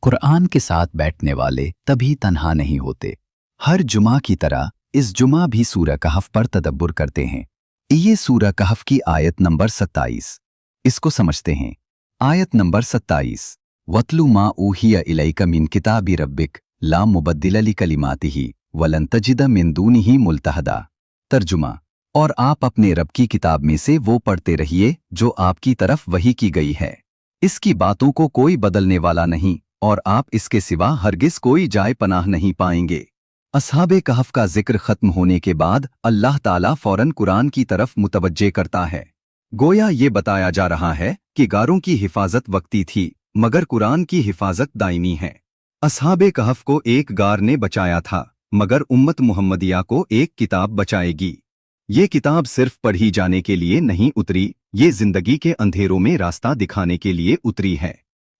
कुरान के साथ बैठने वाले तभी तन्हा नहीं होते। हर जुमा की तरह इस जुमा भी सूरह कहफ पर तदब्बुर करते हैं। ये सूरह कहफ की आयत नंबर 27। इसको समझते हैं। आयत नंबर 27, वतलु मा ऊहिया इलैका मिन किताबि रब्बिक ला मुबद्दिला लिकलिमातिही वलन तजिद मिन दूनिही मुल्तहदा। तर्जुमा, और आप अपने रब की किताब में से वो पढ़ते रहिए जो आपकी तरफ वही की गई है। इसकी बातों को कोई बदलने वाला नहीं और आप इसके सिवा हरगिज कोई जाए पनाह नहीं पाएंगे। असहाबे कहफ का जिक्र खत्म होने के बाद अल्लाह ताला फौरन कुरान की तरफ मुतवज्जे करता है। गोया ये बताया जा रहा है कि गारों की हिफाजत वक्ती थी मगर कुरान की हिफाजत दायमी है। असहाबे कहफ को एक गार ने बचाया था मगर उम्मत मुहम्मदिया को एक किताब बचाएगी। ये किताब सिर्फ पढ़ी जाने के लिए नहीं उतरी, ये जिंदगी के अंधेरों में रास्ता दिखाने के लिए उतरी है।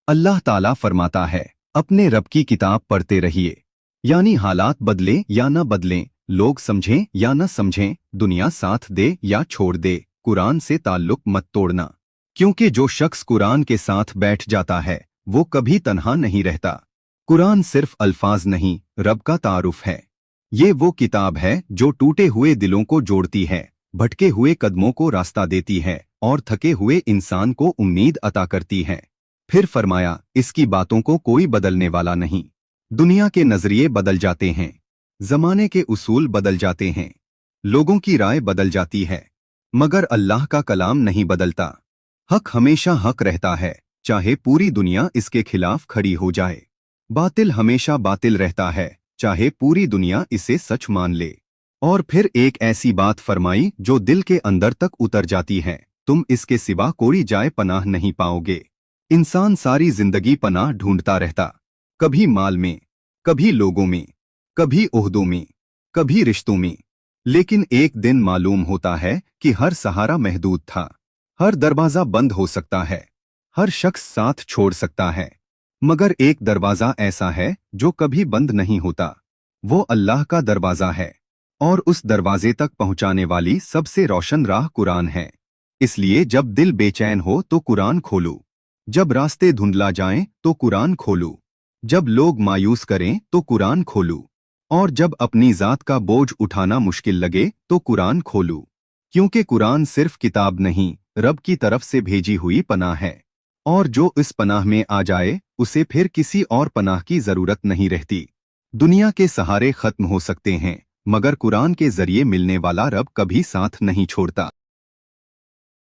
अल्लाह ताला फरमाता है, अपने रब की किताब पढ़ते रहिए, यानी हालात बदलें या न बदलें, लोग समझें या न समझें, दुनिया साथ दे या छोड़ दे, कुरान से ताल्लुक मत तोड़ना। क्योंकि जो शख्स कुरान के साथ बैठ जाता है वो कभी तन्हा नहीं रहता। कुरान सिर्फ अल्फाज नहीं, रब का तारुफ है। ये वो किताब है जो टूटे हुए दिलों को जोड़ती है, भटके हुए कदमों को रास्ता देती है और थके हुए इंसान को उम्मीद अता करती है। फिर फरमाया, इसकी बातों को कोई बदलने वाला नहीं। दुनिया के नजरिए बदल जाते हैं, जमाने के उसूल बदल जाते हैं, लोगों की राय बदल जाती है, मगर अल्लाह का कलाम नहीं बदलता। हक हमेशा हक रहता है, चाहे पूरी दुनिया इसके खिलाफ खड़ी हो जाए। बातिल हमेशा बातिल रहता है, चाहे पूरी दुनिया इसे सच मान ले। और फिर एक ऐसी बात फरमाई जो दिल के अंदर तक उतर जाती है, तुम इसके सिवा कोई जाए पनाह नहीं पाओगे। इंसान सारी जिंदगी पनाह ढूंढता रहता, कभी माल में, कभी लोगों में, कभी ओहदों में, कभी रिश्तों में, लेकिन एक दिन मालूम होता है कि हर सहारा महदूद था। हर दरवाजा बंद हो सकता है, हर शख्स साथ छोड़ सकता है, मगर एक दरवाजा ऐसा है जो कभी बंद नहीं होता। वो अल्लाह का दरवाजा है और उस दरवाजे तक पहुंचाने वाली सबसे रोशन राह कुरान है। इसलिए जब दिल बेचैन हो तो कुरान खोलो, जब रास्ते धुंधला जाएं तो कुरान खोलो, जब लोग मायूस करें तो कुरान खोलो, और जब अपनी जात का बोझ उठाना मुश्किल लगे तो कुरान खोलो। क्योंकि कुरान सिर्फ किताब नहीं, रब की तरफ से भेजी हुई पनाह है, और जो इस पनाह में आ जाए उसे फिर किसी और पनाह की जरूरत नहीं रहती। दुनिया के सहारे खत्म हो सकते हैं मगर कुरान के जरिए मिलने वाला रब कभी साथ नहीं छोड़ता।